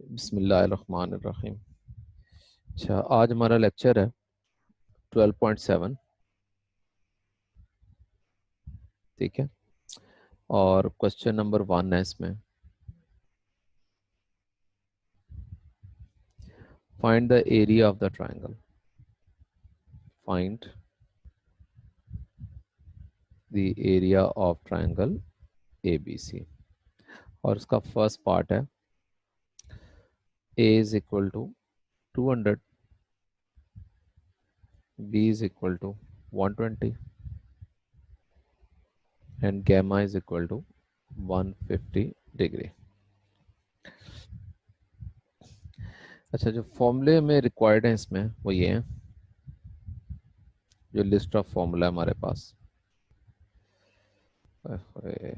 बिस्मिल्लाहिर्रहमानिर्रहीम। अच्छा, आज हमारा लेक्चर है 12.7। ठीक है, और क्वेश्चन नंबर 1 है इसमें। Find the area of the triangle. Find the area of triangle ABC। और इसका फर्स्ट पार्ट है A is equal to 200, B is equal to 120 and gamma is equal to 150 degree. अच्छा, जो फॉर्मूले में रिक्वायर्ड है इसमें वो ये है, जो लिस्ट ऑफ फॉर्मूला हमारे पास। अरे,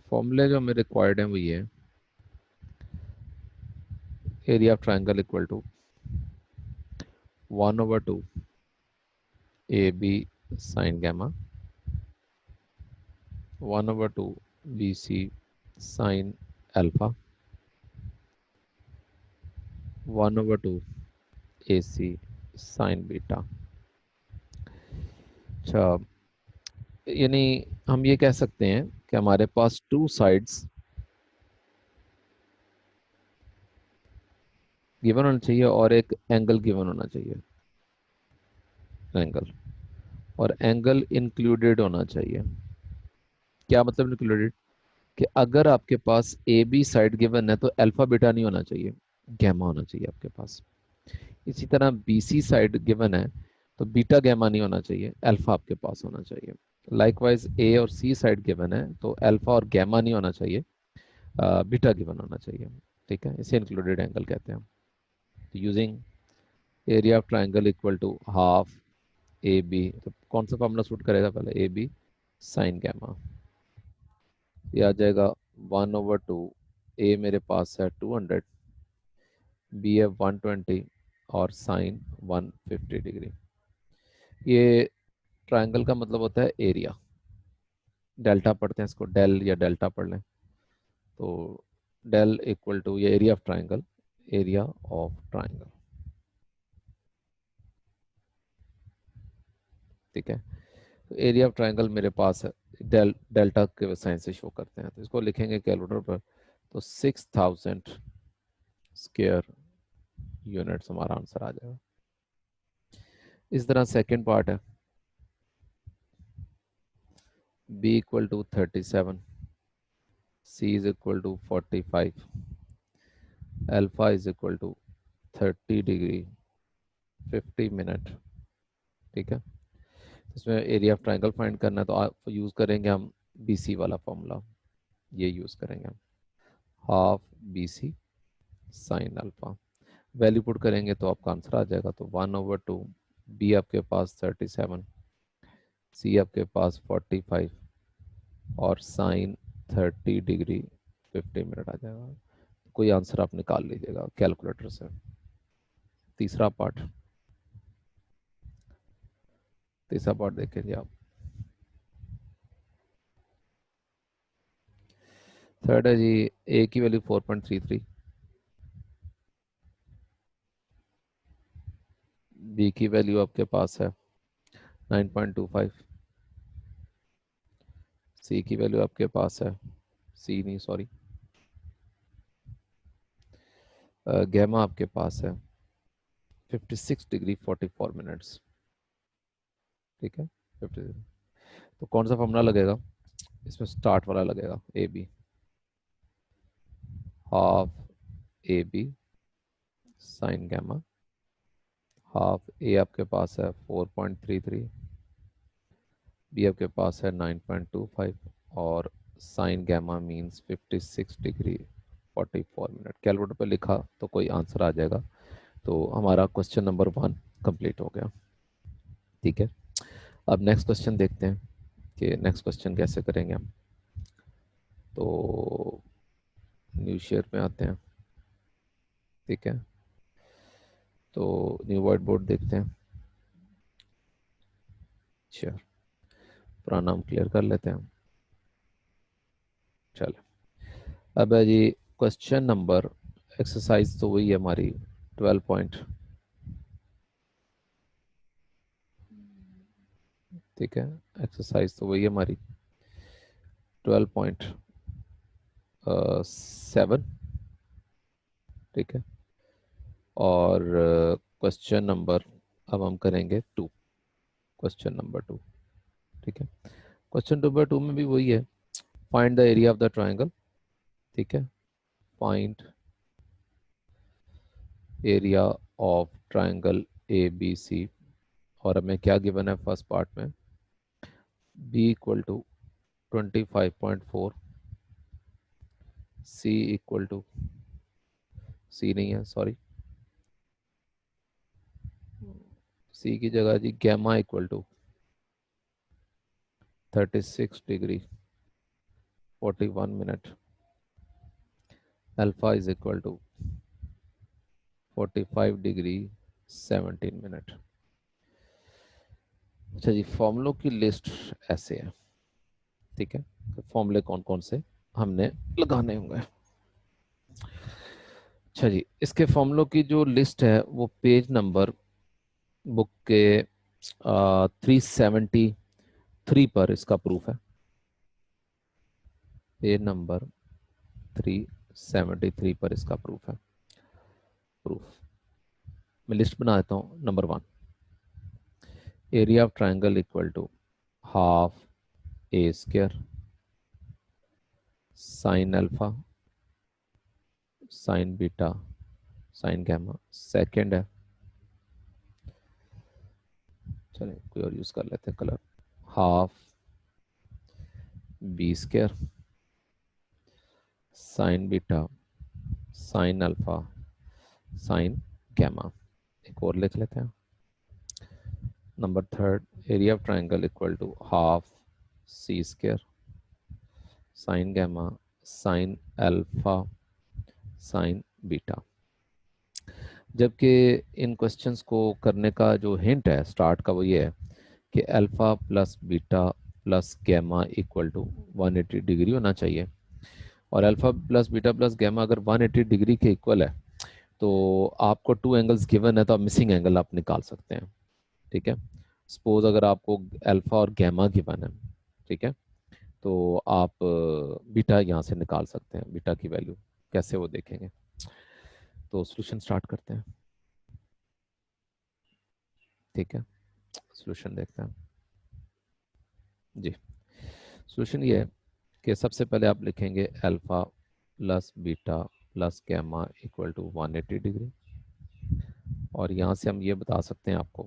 फॉर्मूले जो हमें रिक्वायर्ड है वो ये है, area of triangle equal to 1/2 AB sine gamma, 1/2 BC sine alpha, 1/2 AC sine beta. अच्छा, यानी हम ये कह सकते हैं कि हमारे पास टू साइड्स गिवन होना चाहिए और एक एंगल गिवन होना चाहिए, एंगल, और एंगल इंक्लूडेड होना चाहिए। क्या मतलब इंक्लूडेड? कि अगर आपके पास ए बी साइड गिवन है तो अल्फा बीटा नहीं होना चाहिए, गैमा होना चाहिए आपके पास। इसी तरह बी सी साइड गिवन है तो बीटा गैमा नहीं होना चाहिए, अल्फा आपके पास होना चाहिए। लाइकवाइज ए और सी साइड गिवन है तो अल्फा और गैमा नहीं होना चाहिए, बीटा गिवन होना चाहिए। ठीक है, इसे इंक्लूडेड एंगल कहते हैं। तो using area of triangle equal to half A b, तो कौन सा फॉर्मूला सूट करेगा? पहले ए बी साइन गैमा, ये आ जाएगा 1/2। ए मेरे पास है 200, बी है 120 और साइन 150 डिग्री। ये ट्राइंगल का मतलब होता है एरिया। डेल्टा पढ़ते हैं इसको, डेल या डेल्टा पढ़ लें तो डेल इक्वल टू ये area of triangle, area of triangle. ठीक है, तो एरिया ऑफ ट्राइंगल मेरे पास है, डेल्टा के साइन से शो करते हैं, तो इसको लिखेंगे कैलकुलेटर पर, तो 6000 स्क्वायर यूनिट्स हमारा आंसर आ जाएगा। इस तरह सेकंड पार्ट है, b equal to 37, c is equal to 45, alpha is equal to 30 degree 50 minute. ठीक है, इसमें एरिया ऑफ ट्राइंगल फाइंड करना है तो आप यूज़ करेंगे हम BC वाला फॉर्मूला, ये यूज़ करेंगे हम, half BC sine alpha. Value put करेंगे तो आपका आंसर आ जाएगा, तो 1/2, B आपके पास 37, C आपके पास 45 और साइन 30 डिग्री 50 मिनट आ जाएगा। कोई आंसर आप निकाल लीजिएगा कैलकुलेटर से। तीसरा पार्ट, तीसरा पार्ट देखेंगे आप। थर्ड है जी, ए की वैल्यू 4.33, बी की वैल्यू आपके पास है 9.25, सी की वैल्यू आपके पास है, सी नहीं सॉरी, गैमा आपके पास है 56 डिग्री 44 मिनट्स। ठीक है, 50। तो कौन सा फॉर्मूला लगेगा इसमें? स्टार्ट वाला लगेगा, A B, half A B sine gamma, half A आपके पास है 4.33 बी आपके पास है 9.25 और sine gamma means 56 degree 44 minute. Calculator पे लिखा तो कोई आंसर आ जाएगा। तो हमारा क्वेश्चन नंबर 1 कंप्लीट हो गया। ठीक है, अब नेक्स्ट क्वेश्चन देखते हैं कि नेक्स्ट क्वेश्चन कैसे करेंगे हम। तो न्यू शेयर में आते हैं। ठीक है, तो न्यू वाइट बोर्ड देखते हैं। शेयर पुराना हम क्लियर कर लेते हैं। चलो, अब है जी क्वेश्चन नंबर, एक्सरसाइज तो वही है हमारी 12 पॉइंट। ठीक है, एक्सरसाइज तो वही है हमारी 12.7। ठीक है, और क्वेश्चन नंबर अब हम करेंगे 2, क्वेश्चन नंबर 2। ठीक है, क्वेश्चन नंबर 2 में भी वही है, find the area of the triangle. ठीक है, find area of triangle A B C, और हमें क्या गिवन है फर्स्ट पार्ट में, B equal to 25.4, C equal to, C नहीं है सॉरी, सी की जगह जी gamma equal to 36 degree 41 minute, alpha is equal to 45 degree 17 minute. अच्छा जी, फॉर्मूलों की लिस्ट ऐसे है। ठीक है, तो फॉर्मूले कौन कौन से हमने लगाने होंगे। अच्छा जी, इसके फॉर्मूलों की जो लिस्ट है वो पेज नंबर बुक के 373 पर इसका प्रूफ है। पेज नंबर 373 पर इसका प्रूफ है। प्रूफ मैं लिस्ट बना देता हूँ। Number 1, area of triangle equal to half a square sine alpha sine beta sine gamma. Second है, चलिए कोई और यूज कर लेते हैं colour, half b square sine beta sine alpha sine gamma. एक और लिख लेते हैं। Number third, area of triangle equal to half c square sine gamma sine alpha sine beta. जबकि इन क्वेश्चंस को करने का जो हिंट है स्टार्ट का वो ये है कि alpha plus beta plus gamma equal to 180 degree होना चाहिए। और alpha plus beta plus gamma अगर 180 डिग्री के इक्वल है तो आपको 2 एंगल्स गिवन है तो आप मिसिंग एंगल आप निकाल सकते हैं। ठीक है, सपोज अगर आपको अल्फा और गैमा गिवन है, ठीक है, तो आप बीटा यहाँ से निकाल सकते हैं। बीटा की वैल्यू कैसे वो देखेंगे। तो सॉल्यूशन स्टार्ट करते हैं। ठीक है, सॉल्यूशन देखते हैं जी। सॉल्यूशन ये है कि सबसे पहले आप लिखेंगे alpha plus beta plus gamma equal to 180 degree, और यहाँ से हम ये बता सकते हैं आपको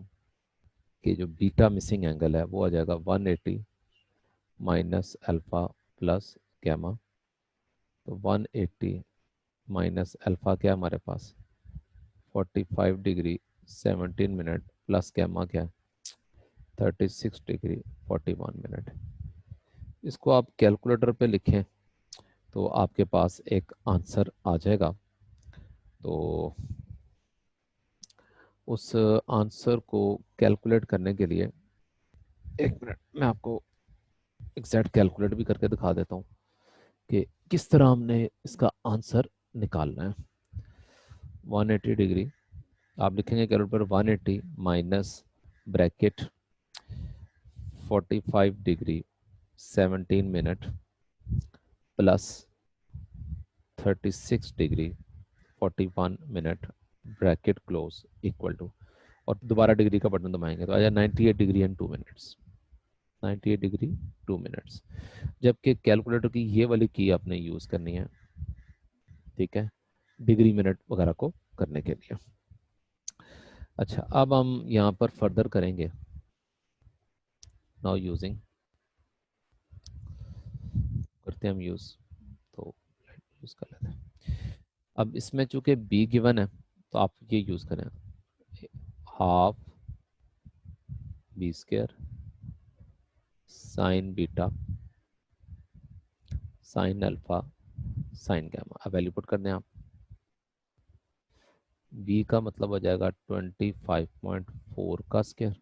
कि जो बीटा मिसिंग एंगल है वो आ जाएगा 180 माइनस अल्फा प्लस गैमा। तो 180 माइनस अल्फा क्या है हमारे पास 45 डिग्री 17 मिनट प्लस गैमा क्या 36 डिग्री 41 मिनट। इसको आप कैलकुलेटर पे लिखें तो आपके पास एक आंसर आ जाएगा। तो उस आंसर को कैलकुलेट करने के लिए एक मिनट मैं आपको एग्जैक्ट कैलकुलेट भी करके दिखा देता हूँ कि किस तरह हमने इसका आंसर निकालना है। 180 डिग्री आप लिखेंगे calculator 180 minus bracket 45 degree 17 minute plus 36 degree 41 minute bracket close equal to, और दोबारा डिग्री का बटन दबाएंगे तो आ जाए 98 degree and 2 minutes. 98 degree 2 minutes. जबकि कैलकुलेटर की ये वाली की आपने यूज़ करनी है। ठीक है, डिग्री मिनट वगैरह को करने के लिए। अच्छा, अब हम यहाँ पर फर्दर करेंगे नाउ यूजिंग करते हैं हम यूज़, तो यूज़ कर लेते हैं। अब इसमें चूंकि बी गिवन है तो आप ये यूज़ करें, half b square sine beta sine alpha sine gamma. अब वैल्यू पुट करने हैं आप। बी का मतलब हो जाएगा 25.4 का square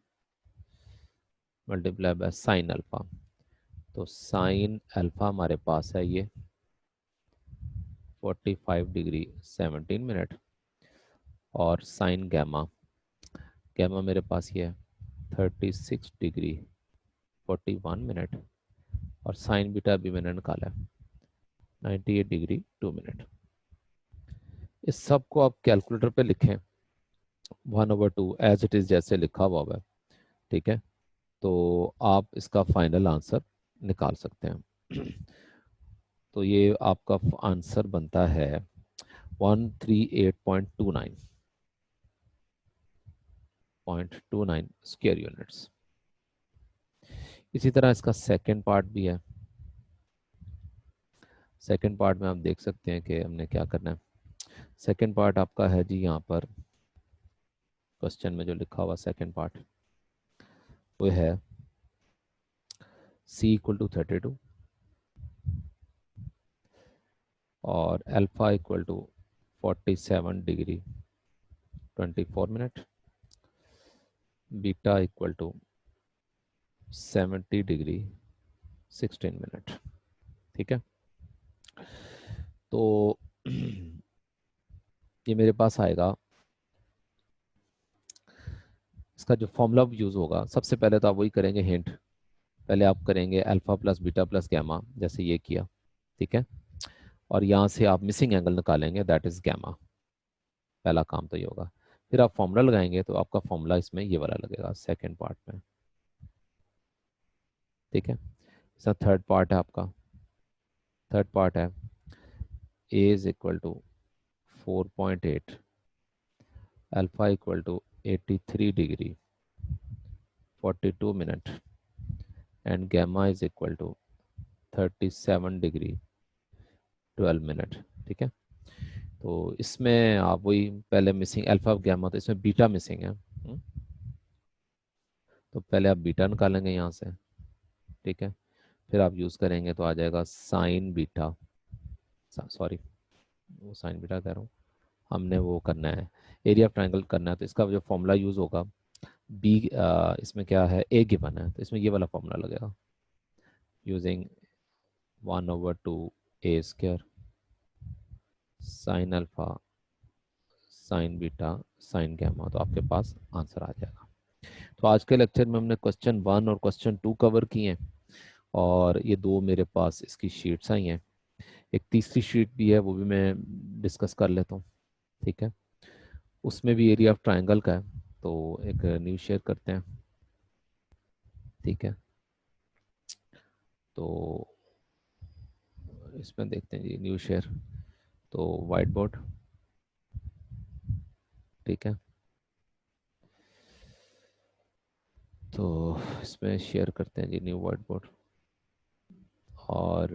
multiply by sine alpha. तो साइन अल्फा हमारे पास है ये 45 डिग्री 17 मिनट, और साइन गैमा, गैमा मेरे पास ये है 36 डिग्री 41 मिनट, और साइन बीटा भी मैंने निकाला है 98 डिग्री 2 मिनट। इस सब को आप कैलकुलेटर पे लिखें 1/2 एज इट इज़ जैसे लिखा हुआ है, ठीक है। तो आप इसका फाइनल आंसर निकाल सकते हैं। तो ये आपका आंसर बनता है 138.29 स्क्वायर यूनिट्स। इसी तरह इसका सेकंड पार्ट भी है। सेकंड पार्ट में आप देख सकते हैं कि हमने क्या करना है। सेकंड पार्ट आपका है जी, यहाँ पर क्वेश्चन में जो लिखा हुआ सेकंड पार्ट वो है c इक्वल टू 32 और alpha equal to 47 degree 24 minute, beta equal to 70 degree 16 minute, ठीक है। तो ये मेरे पास आएगा, इसका जो फॉर्मूला यूज़ होगा सबसे पहले तो आप वही करेंगे, हिंट पहले आप करेंगे alpha plus beta plus gamma जैसे ये किया, ठीक है। और यहाँ से आप मिसिंग एंगल निकालेंगे, दैट इज गैमा। पहला काम तो ये होगा। फिर आप फॉर्मूला लगाएंगे तो आपका फॉर्मूला इसमें ये वाला लगेगा सेकेंड पार्ट में, ठीक है। इसका थर्ड पार्ट है आपका, थर्ड पार्ट है A is equal to 4.8 alpha equal to 83 degree 42 minute and gamma is equal to 37 degree 12 minute, ठीक है। तो इसमें आप वही पहले मिसिंग अल्फा गैमा, तो इसमें बीटा मिसिंग है। तो पहले आप बीटा निकालेंगे यहाँ से, ठीक है। फिर आप यूज़ करेंगे तो आ जाएगा साइन बीटा, सॉरी वो साइन बीटा कह रहा हूँ, हमने वो करना है एरिया ऑफ ट्रायंगल करना है। तो इसका जो फॉर्मूला यूज़ होगा बी, इसमें क्या है ए गिवन है तो इसमें ये वाला फॉर्मूला लगेगा using 1/2 A square sine alpha sine beta sine gamma. तो आपके पास आंसर आ जाएगा। तो आज के लेक्चर में हमने क्वेश्चन 1 और क्वेश्चन 2 कवर किए हैं, और ये दो मेरे पास इसकी शीट्स आई हैं। एक तीसरी शीट भी है, वो भी मैं डिस्कस कर लेता हूँ, ठीक है। उसमें भी एरिया ऑफ ट्रायंगल का है, तो एक न्यू शेयर करते हैं, ठीक है। तो इसमें देखते हैं जी न्यू शेयर, तो वाइट बोर्ड, ठीक है। तो इसमें शेयर करते हैं जी न्यू वाइट बोर्ड, और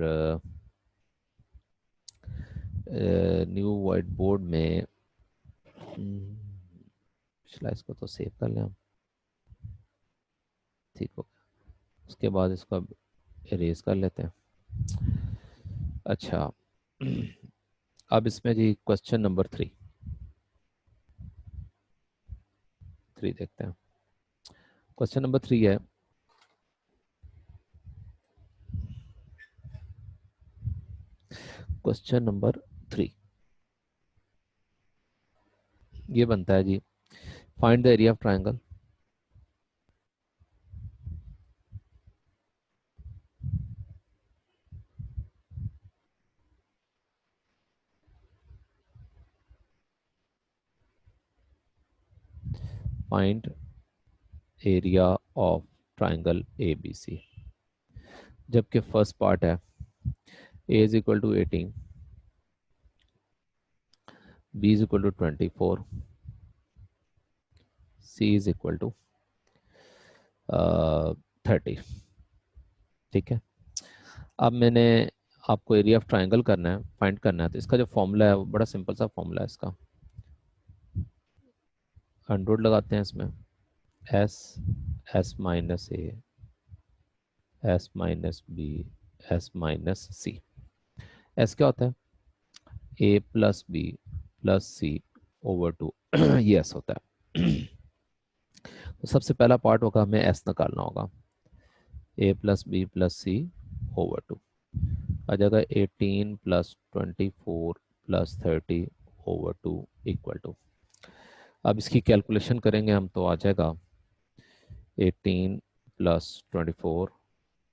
न्यू वाइट बोर्ड में पिछला इसको तो सेव कर लें हम, ठीक हो गया। उसके बाद इसको इरेज कर लेते हैं। अच्छा, अब इसमें जी क्वेश्चन नंबर 3 देखते हैं। क्वेश्चन नंबर 3 है, क्वेश्चन नंबर 3 ये बनता है जी, find the area of triangle find area of triangle A B C. जबकि फर्स्ट पार्ट है A is equal to 18, B is equal to 24, C is equal to 30, ठीक है। अब मैंने आपको एरिया ऑफ ट्राइंगल करना है, फाइंड करना है, तो इसका जो फॉर्मूला है वो बड़ा सिंपल सा फॉर्मूला है इसका। अंडर लगाते हैं इसमें, S, S minus A, S minus B, S minus C. S क्या होता है? A plus B plus C over two ये एस होता है। तो सबसे पहला पार्ट होगा, हमें एस निकालना होगा। A plus B plus C over two आ जाएगा 18 plus 24 plus 30 over two equal to. अब इसकी कैलकुलेशन करेंगे हम तो आ जाएगा 18 प्लस 24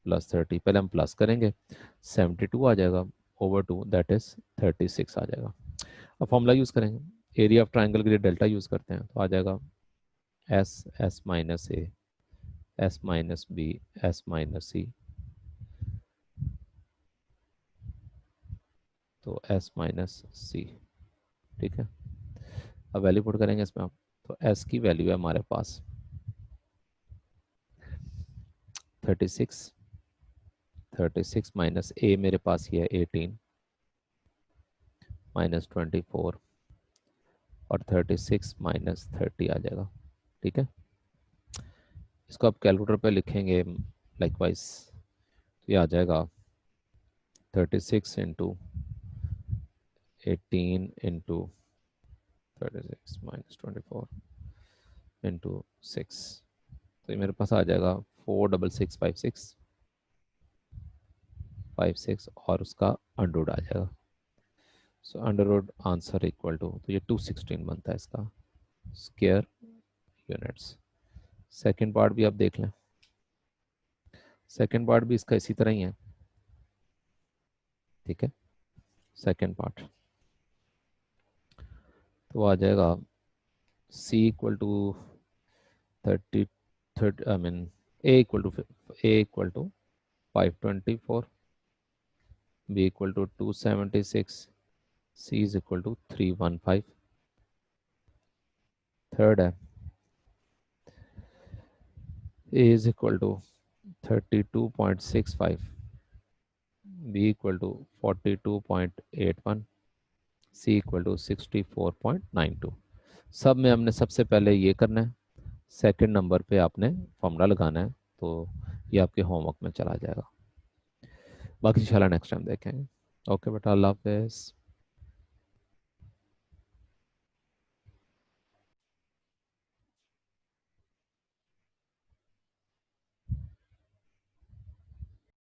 प्लस 30, पहले हम प्लस करेंगे, 72 आ जाएगा ओवर टू दैट इज 36 आ जाएगा। अब फॉर्मूला यूज़ करेंगे, एरिया ऑफ ट्राइंगल के लिए डेल्टा यूज़ करते हैं, तो आ जाएगा S, S minus A, S minus B, S minus C, तो एस माइनस सी। ठीक है, अब वैल्यू पुट करेंगे इसमें आप, तो एस की वैल्यू है हमारे पास 36, 36 माइनस ए मेरे पास ये है 18 माइनस 24 और 36 माइनस 30 आ जाएगा। ठीक है, इसको आप कैलकुलेटर पे लिखेंगे लाइकवाइज, तो ये आ जाएगा 36 इंटू 18 इंटू 36 माइनस 24 इंटू 6, तो ये मेरे पास आ जाएगा 46656 और उसका अंडर आ जाएगा। So under root answer equal to, तो ये 216 बनता है इसका स्क्वायर यूनिट्स। सेकेंड पार्ट भी आप देख लें, सेकेंड पार्ट भी इसका इसी तरह ही है। ठीक है, सेकेंड पार्ट तो आ जाएगा C equal to 30, I mean A equal to 524, B equal to 276, C is equal to 315। Third है A is equal to 32.65, B equal to 42.81, C equal to 64.92। सब में हमने सबसे पहले ये करना है, सेकंड नंबर पे आपने फॉर्मूला लगाना है, तो ये आपके होमवर्क में चला जाएगा। बाकी इंशाल्लाह नेक्स्ट टाइम देखेंगे। ओके बेटा, अल्लाह हाफिज़।